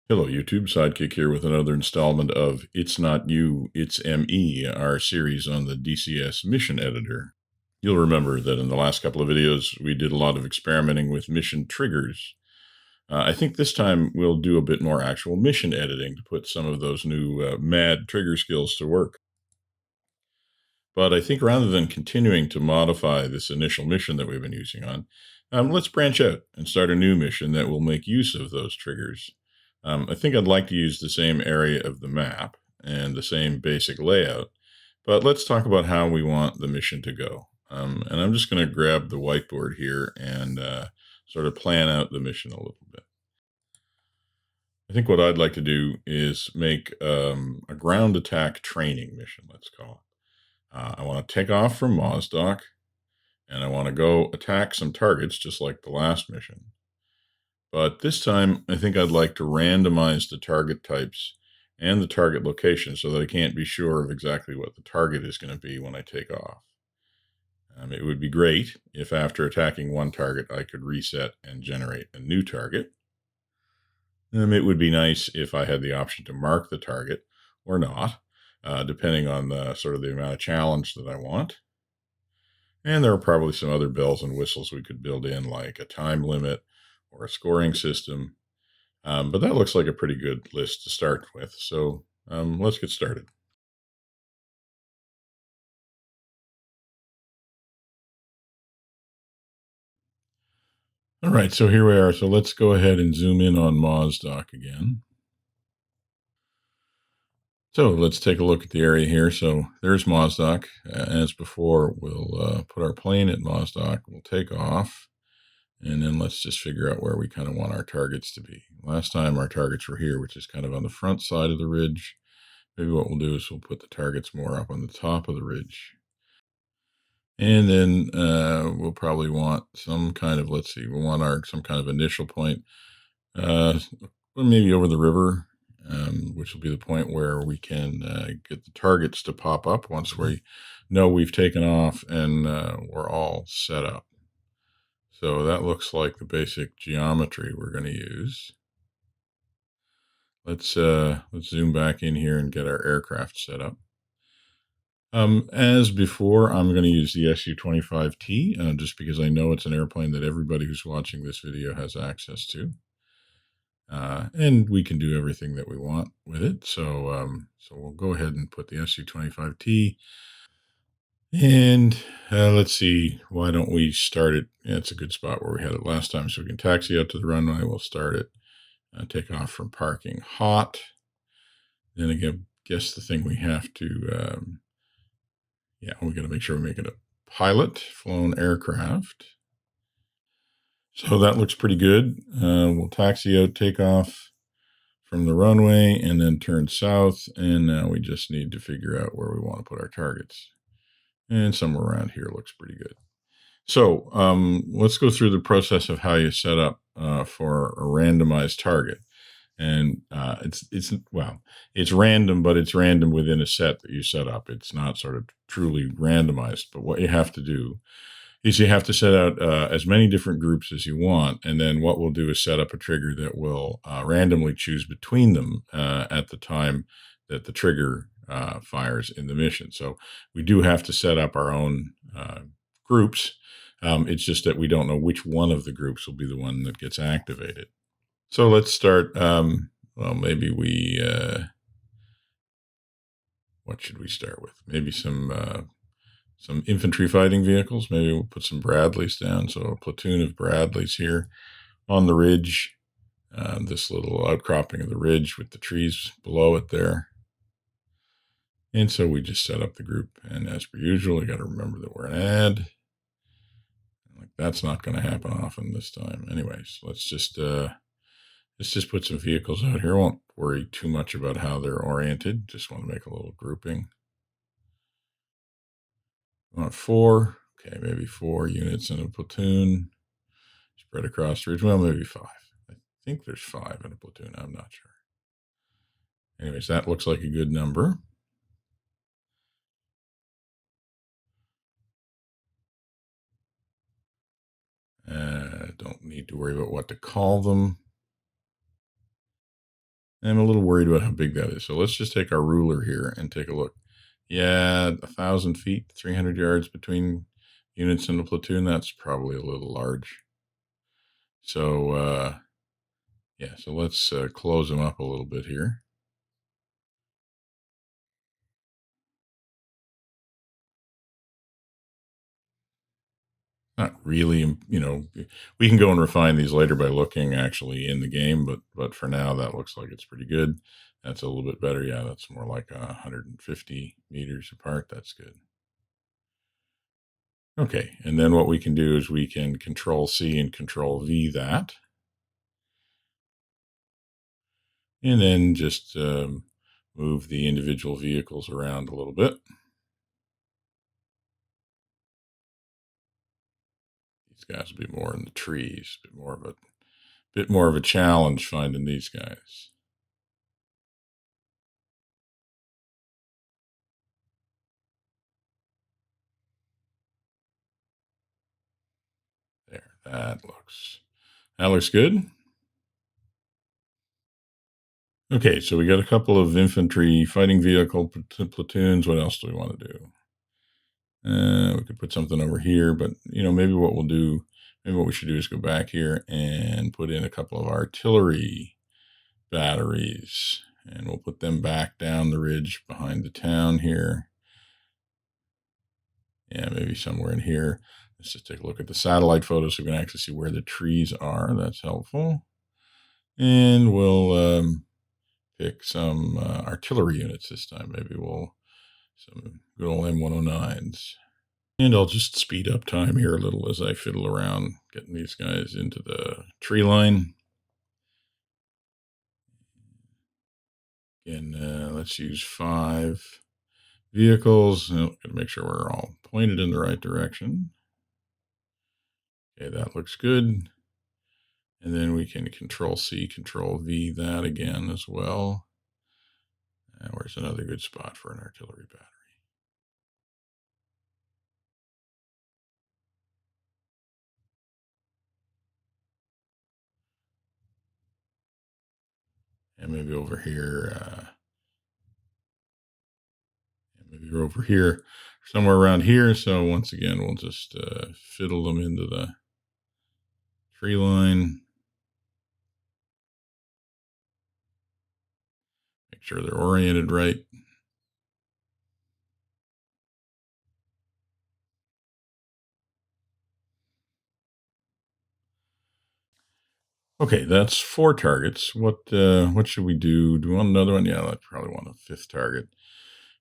Hello, YouTube. Sidekick here with another installment of It's Not You, It's ME, our series on the DCS Mission Editor. You'll remember that in the last couple of videos, we did a lot of experimenting with mission triggers. I think this time we'll do a bit more actual mission editing to put some of those new mad trigger skills to work. But I think rather than continuing to modify this initial mission that we've been using on, let's branch out and start a new mission that will make use of those triggers. I think I'd like to use the same area of the map and the same basic layout, but let's talk about how we want the mission to go. And I'm just going to grab the whiteboard here and sort of plan out the mission a little bit. I think what I'd like to do is make a ground attack training mission, let's call it. I want to take off from Mosdoc, and I want to go attack some targets just like the last mission. But this time, I think I'd like to randomize the target types and the target location so that I can't be sure of exactly what the target is going to be when I take off. It would be great if after attacking one target, I could reset and generate a new target. It would be nice if I had the option to mark the target or not, depending on the sort of the amount of challenge that I want. And there are probably some other bells and whistles we could build in, like a time limit or a scoring system. But that looks like a pretty good list to start with. So let's get started. All right, so here we are. So let's go ahead and zoom in on Mosdoc again. So let's take a look at the area here. So there's Mosdoc. As before, we'll put our plane at Mosdoc. We'll take off. And then let's just figure out where we kind of want our targets to be. Last time our targets were here, which is kind of on the front side of the ridge. Maybe what we'll do is we'll put the targets more up on the top of the ridge. And then we'll probably want some kind of, let's see, we'll want some kind of initial point, maybe over the river, which will be the point where we can get the targets to pop up once we know we've taken off and we're all set up. So that looks like the basic geometry we're going to use. Let's zoom back in here and get our aircraft set up. As before, I'm going to use the Su-25T just because I know it's an airplane that everybody who's watching this video has access to. And we can do everything that we want with it. So we'll go ahead and put the Su-25T. And let's see, why don't we start it? Yeah, it's a good spot where we had it last time. So we can taxi out to the runway. We'll start it, take off from parking hot. Then again, guess the thing we have to... yeah, we got to make sure we make it a pilot flown aircraft. So that looks pretty good. We'll taxi out, take off from the runway, and then turn south. And now we just need to figure out where we want to put our targets. And somewhere around here looks pretty good. So let's go through the process of how you set up for a randomized target. And it's random, but it's random within a set that you set up. It's not sort of truly randomized. But what you have to do is you have to set out as many different groups as you want, and then what we'll do is set up a trigger that will randomly choose between them at the time that the trigger fires in the mission. So we do have to set up our own groups. It's just that we don't know which one of the groups will be the one that gets activated. So let's start. Well, maybe what should we start with? Maybe some infantry fighting vehicles. Maybe we'll put some Bradleys down. So a platoon of Bradleys here on the ridge. This little outcropping of the ridge with the trees below it there. And so we just set up the group. And as per usual, you got to remember that we're an ad. Like that's not going to happen often this time. Anyways, let's just put some vehicles out here. I won't worry too much about how they're oriented. Just want to make a little grouping. I want 4. Okay, maybe 4 units in a platoon. Spread across the ridge. Well, maybe 5. I think there's 5 in a platoon. I'm not sure. Anyways, that looks like a good number. Don't need to worry about what to call them. I'm a little worried about how big that is. So let's just take our ruler here and take a look. Yeah, 1,000 feet, 300 yards between units in the platoon. That's probably a little large. So, yeah, so let's close them up a little bit here. Not really, we can go and refine these later by looking actually in the game, but for now that looks like it's pretty good. That's a little bit better. Yeah, that's more like 150 meters apart. That's good. Okay, and then what we can do is we can Control C and Control V that, and then just move the individual vehicles around a little bit. These guys will be more in the trees, bit more of a challenge finding these guys. There, that looks good. Okay, so we got a couple of infantry fighting vehicle platoons. What else do we want to do? We could put something over here, but maybe what we should do is go back here and put in a couple of artillery batteries, and we'll put them back down the ridge behind the town here. Yeah, maybe somewhere in here. Let's just take a look at the satellite photos so we can actually see where the trees are. That's helpful. And we'll pick some artillery units this time. Maybe some good old M109s. And I'll just speed up time here a little as I fiddle around getting these guys into the tree line. Again, let's use 5 vehicles. Gotta make sure we're all pointed in the right direction. Okay, that looks good. And then we can Control C, Control V that again as well. And where's another good spot for an artillery battery? And maybe over here, somewhere around here. So once again, we'll just fiddle them into the tree line. Make sure they're oriented right. Okay, that's 4 targets. What should we do? Do we want another one? Yeah, I probably want a 5th target.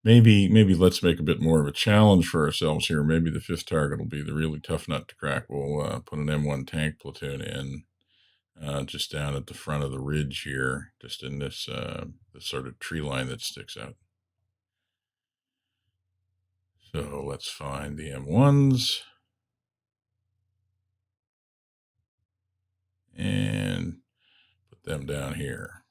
Maybe let's make a bit more of a challenge for ourselves here. Maybe the 5th target will be the really tough nut to crack. We'll put an M1 tank platoon in just down at the front of the ridge here, just in this sort of tree line that sticks out. So let's find the M1s and put them down here.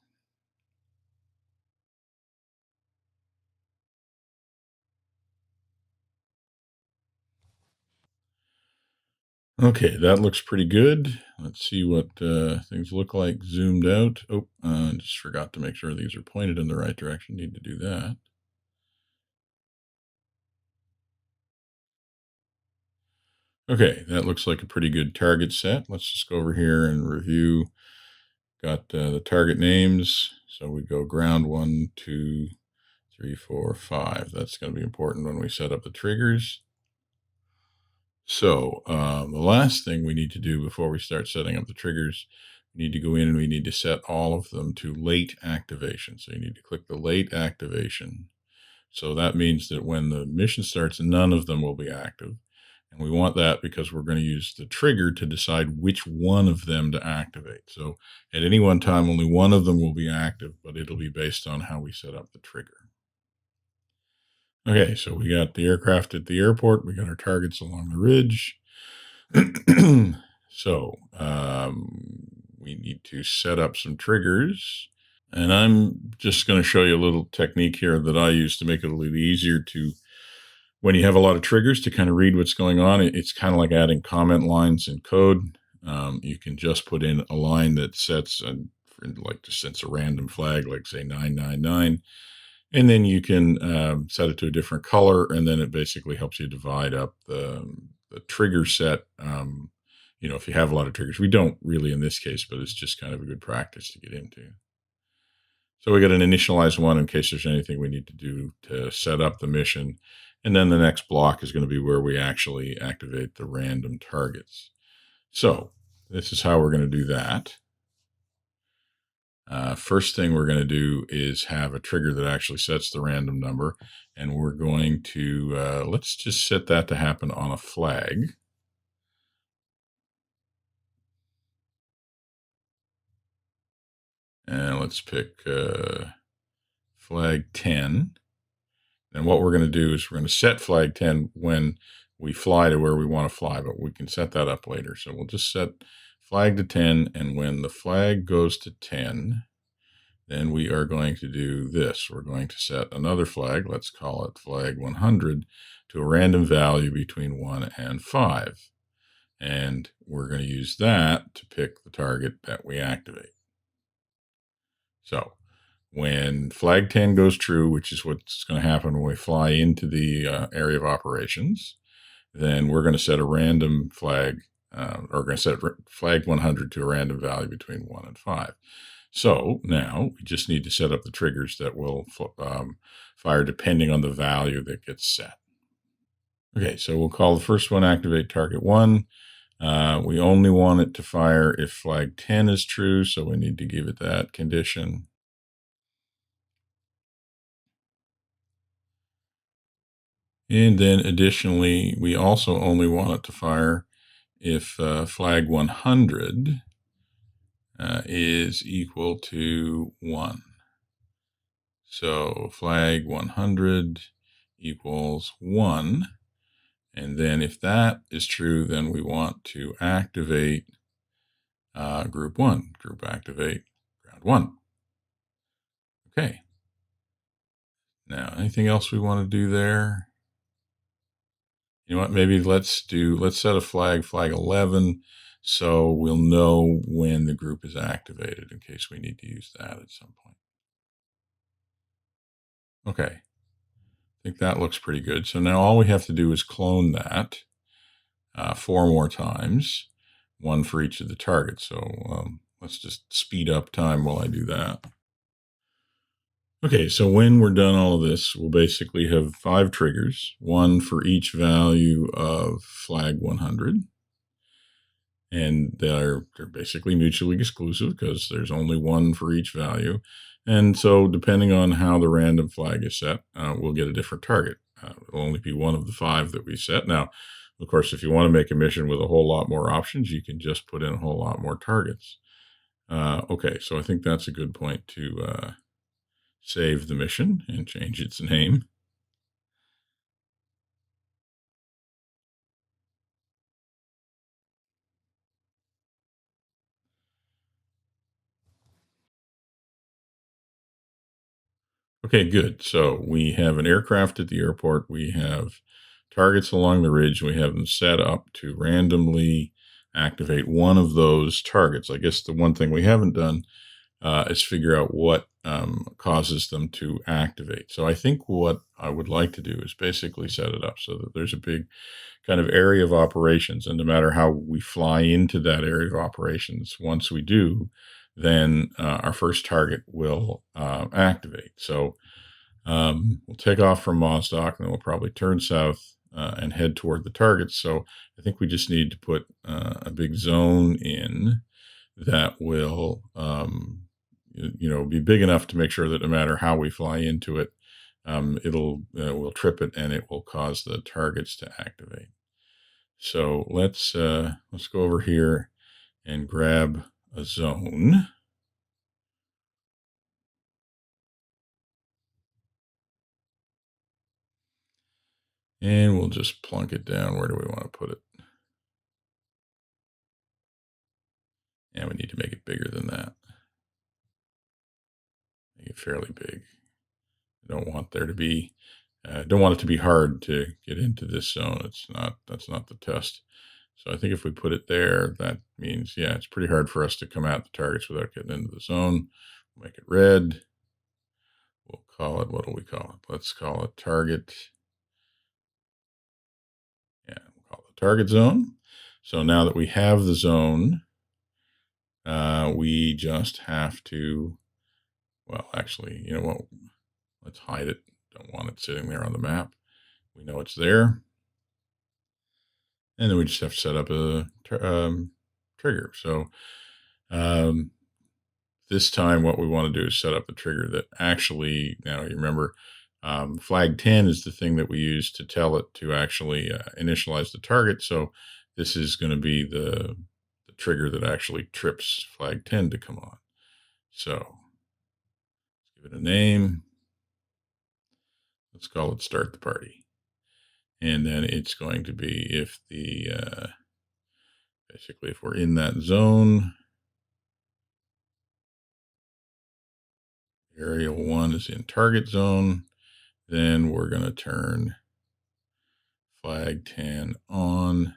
Okay, that looks pretty good. Let's see what things look like zoomed out. Oh, just forgot to make sure these are pointed in the right direction. Need to do that. Okay, that looks like a pretty good target set. Let's just go over here and review. Got the target names. So we go ground 1, 2, 3, 4, 5. That's going to be important when we set up the triggers. So the last thing we need to do before we start setting up the triggers, we need to go in and we need to set all of them to late activation. So you need to click the late activation. So that means that when the mission starts, none of them will be active. And we want that because we're going to use the trigger to decide which one of them to activate. So at any one time, only one of them will be active, but it'll be based on how we set up the trigger. Okay, so we got the aircraft at the airport. We got our targets along the ridge. So we need to set up some triggers. And I'm just going to show you a little technique here that I use to make it a little easier to, when you have a lot of triggers, to kind of read what's going on. It's kind of like adding comment lines in code. You can just put in a line that sets, like just sense a random flag, like say 999. And then you can set it to a different color, and then it basically helps you divide up the trigger set. If you have a lot of triggers, we don't really in this case, but it's just kind of a good practice to get into. So we got an initialize one in case there's anything we need to do to set up the mission. And then the next block is going to be where we actually activate the random targets. So this is how we're going to do that. First thing we're going to do is have a trigger that actually sets the random number. And we're going to, let's just set that to happen on a flag. And let's pick flag 10. And what we're going to do is we're going to set flag 10 when we fly to where we want to fly, but we can set that up later. So we'll just set flag to 10. And when the flag goes to 10, then we are going to do this. We're going to set another flag, let's call it flag 100, to a random value between 1 and 5. And we're going to use that to pick the target that we activate. So when flag 10 goes true, which is what's going to happen when we fly into the area of operations, then we're going to set a random flag, or we're going to set flag 100 to a random value between 1 and 5. So now we just need to set up the triggers that will fire depending on the value that gets set. Okay, so we'll call the first one activate target 1. We only want it to fire if flag 10 is true, so we need to give it that condition. And then additionally, we also only want it to fire if flag 100 is equal to 1. So flag 100 equals 1. And then if that is true, then we want to activate group 1, group activate ground 1. Okay. Now, anything else we want to do there? You know what, maybe let's set a flag 11, so we'll know when the group is activated in case we need to use that at some point. Okay, I think that looks pretty good. So now all we have to do is clone that 4 more times, 1 for each of the targets. So let's just speed up time while I do that. Okay, so when we're done all of this, we'll basically have 5 triggers, 1 for each value of flag 100. And they're basically mutually exclusive because there's only 1 for each value. And so depending on how the random flag is set, we'll get a different target. It'll only be 1 of the 5 that we set. Now, of course, if you want to make a mission with a whole lot more options, you can just put in a whole lot more targets. Okay, so I think that's a good point to save the mission and change its name. Okay, good. So we have an aircraft at the airport. We have targets along the ridge. We have them set up to randomly activate one of those targets. I guess the one thing we haven't done is figure out what causes them to activate. So I think what I would like to do is basically set it up so that there's a big kind of area of operations. And no matter how we fly into that area of operations, once we do, then our first target will activate. So we'll take off from Mosdock, and then we'll probably turn south and head toward the targets. So I think we just need to put a big zone in that will, be big enough to make sure that no matter how we fly into it, we'll trip it and it will cause the targets to activate. So let's go over here and grab a zone. And we'll just plunk it down. Where do we want to put it? And we need to make it bigger than that. Make it fairly big. I don't want there to be, don't want it to be hard to get into this zone. That's not the test. So I think if we put it there, that means, yeah, it's pretty hard for us to come at the targets without getting into the zone. We'll make it red. We'll call it, what do we call it? Let's call it target. Yeah, we'll call it target zone. So now that we have the zone, we just have to, well, actually, you know what? Let's hide it. Don't want it sitting there on the map. We know it's there. And then we just have to set up a trigger. So this time what we want to do is set up a trigger that actually, now you remember, flag 10 is the thing that we use to tell it to actually initialize the target. So this is going to be the trigger that actually trips flag 10 to come on. So let's give it a name. Let's call it start the party. And then it's going to be if the, basically if we're in that zone, area 1 is in target zone, then we're going to turn flag 10 on,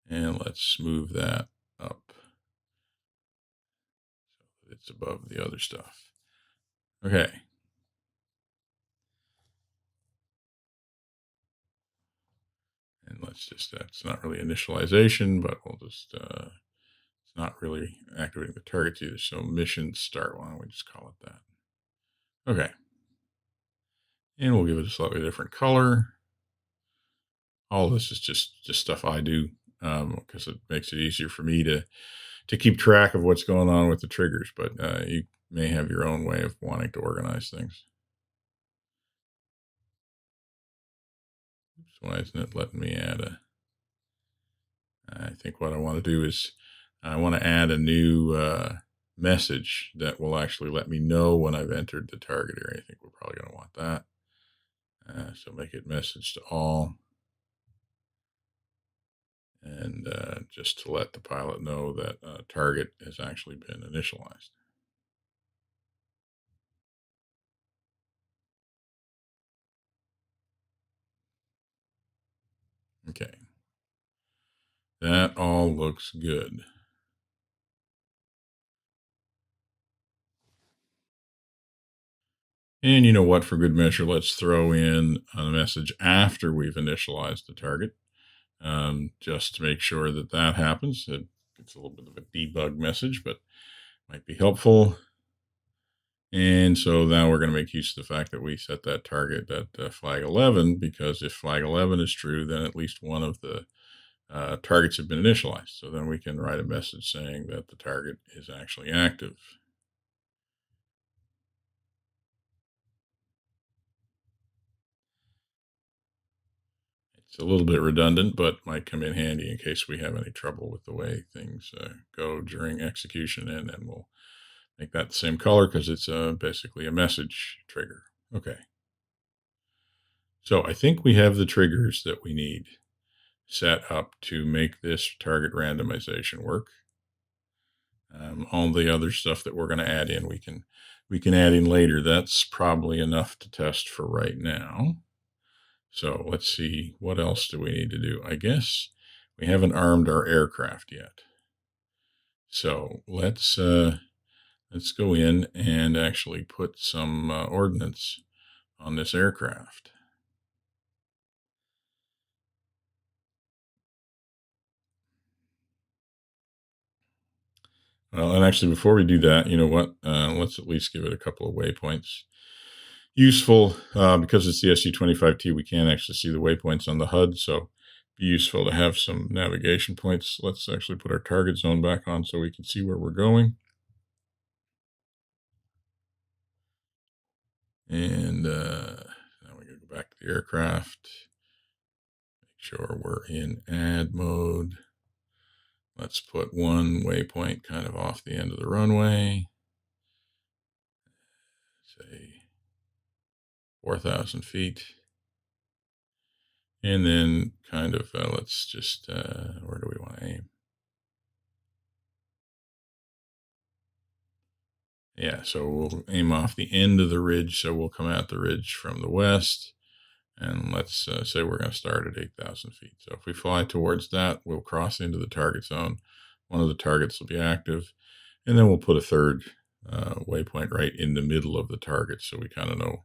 and let's move that up so that it's above the other stuff. Okay. And let's just, that's not really initialization, but we'll just, it's not really activating the targets either. So mission start, why don't we just call it that? Okay. And we'll give it a slightly different color. All this is just stuff I do because it makes it easier for me to keep track of what's going on with the triggers, but you may have your own way of wanting to organize things. Oops, why isn't it letting me add a, I think what I want to do is I want to add a new message that will actually let me know when I've entered the target area. I think we're probably going to want that. So make it message to all. And just to let the pilot know that target has actually been initialized. Okay. That all looks good. And you know what, for good measure, let's throw in a message after we've initialized the target, just to make sure that that happens. It's a little bit of a debug message, but might be helpful. And so now we're going to make use of the fact that we set that target at flag 11, because if flag 11 is true, then at least one of the targets have been initialized. So then we can write a message saying that the target is actually active. It's a little bit redundant, but might come in handy in case we have any trouble with the way things go during execution. And then we'll make that the same color because it's basically a message trigger. Okay. So I think we have the triggers that we need set up to make this target randomization work. All the other stuff that we're going to add in, we can add in later. That's probably enough to test for right now. So let's see, what else do we need to do? I guess we haven't armed our aircraft yet. So let's go in and actually put some ordnance on this aircraft. Well, and actually, before we do that, you know what? Let's at least give it a couple of waypoints. Useful because it's the SU-25T, we can't actually see the waypoints on the HUD, so be useful to have some navigation points. Let's actually put our target zone back on so we can see where we're going. And now we gotta go back to the aircraft. Make sure we're in add mode. Let's put one waypoint kind of off the end of the runway. Say 4,000 feet. And then kind of, let's just, where do we want to aim? Yeah, so we'll aim off the end of the ridge. So we'll come at the ridge from the west. And let's say we're going to start at 8,000 feet. So if we fly towards that, we'll cross into the target zone. One of the targets will be active. And then we'll put a third waypoint right in the middle of the target, so we kind of know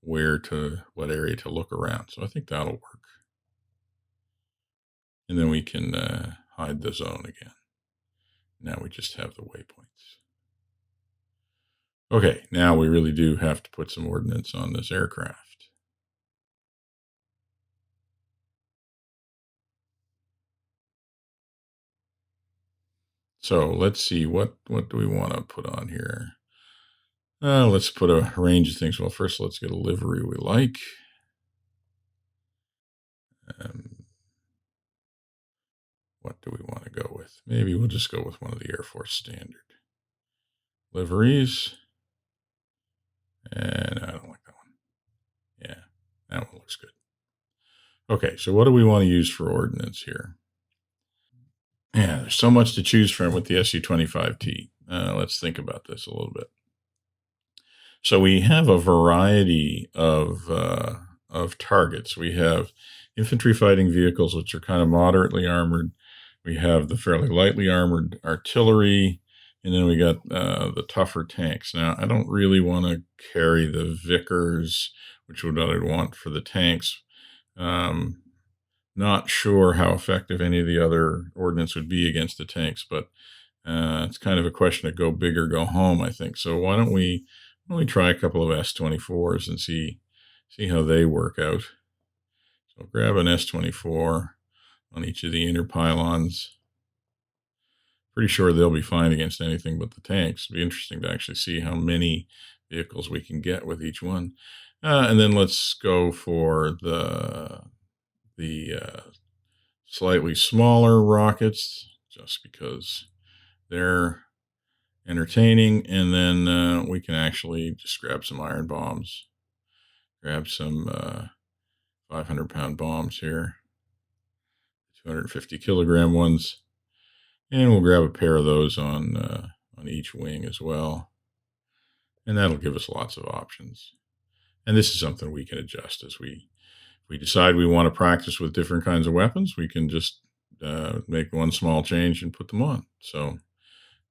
what area to look around. So I think that'll work. And then we can hide the zone again. Now we just have the waypoints. Okay, now we really do have to put some ordnance on this aircraft. So let's see, what do we want to put on here? Let's put a range of things. Well, first let's get a livery we like. What do we want to go with? Maybe we'll just go with one of the Air Force standard liveries. And I don't like that one. Yeah, that one looks good. Okay, so what do we want to use for ordnance here? Yeah, there's so much to choose from with the Su-25T. Let's think about this a little bit. So we have a variety of targets. We have infantry fighting vehicles, which are kind of moderately armored. We have the fairly lightly armored artillery, and then we got the tougher tanks. Now, I don't really want to carry the Vickers, which is what I'd want for the tanks. Not sure how effective any of the other ordnance would be against the tanks, but it's kind of a question of go big or go home, I think. So why don't we try a couple of S-24s and see how they work out. So grab an S-24 on each of the inner pylons. Pretty sure they'll be fine against anything but the tanks. It'll be interesting to actually see how many vehicles we can get with each one. And then let's go for the slightly smaller rockets, just because they're entertaining. And then we can actually just grab some iron bombs, grab some 500-pound bombs here, 250-kilogram ones, and we'll grab a pair of those on each wing as well. And that'll give us lots of options. And this is something we can adjust as we decide we want to practice with different kinds of weapons. We can just make one small change and put them on. So,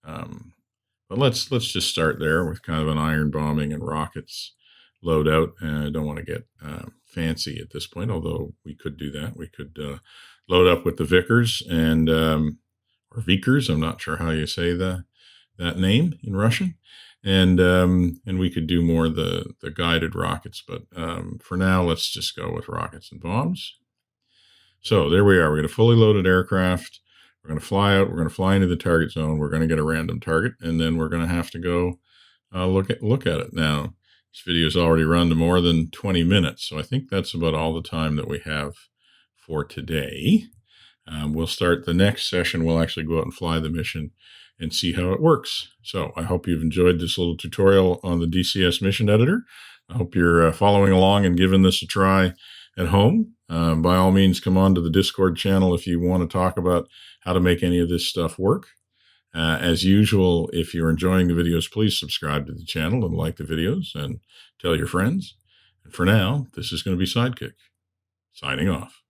but let's just start there with kind of an iron bombing and rockets loadout. And I don't want to get fancy at this point, although we could do that. We could load up with the Vickers and or Vickers. I'm not sure how you say that name in Russian. And we could do more the guided rockets, but for now, let's just go with rockets and bombs. So there we are. We got a fully loaded aircraft. We're going to fly out. We're going to fly into the target zone. We're going to get a random target, and then we're going to have to go look at it. Now, this video has already run to more than 20 minutes, so I think that's about all the time that we have for today. We'll start the next session. We'll actually go out and fly the mission and see how it works. So I hope you've enjoyed this little tutorial on the DCS Mission Editor. I hope you're following along and giving this a try at home. By all means, come on to the Discord channel if you want to talk about how to make any of this stuff work. As usual, if you're enjoying the videos, please subscribe to the channel and like the videos and tell your friends. And for now, this is going to be Sidekick, signing off.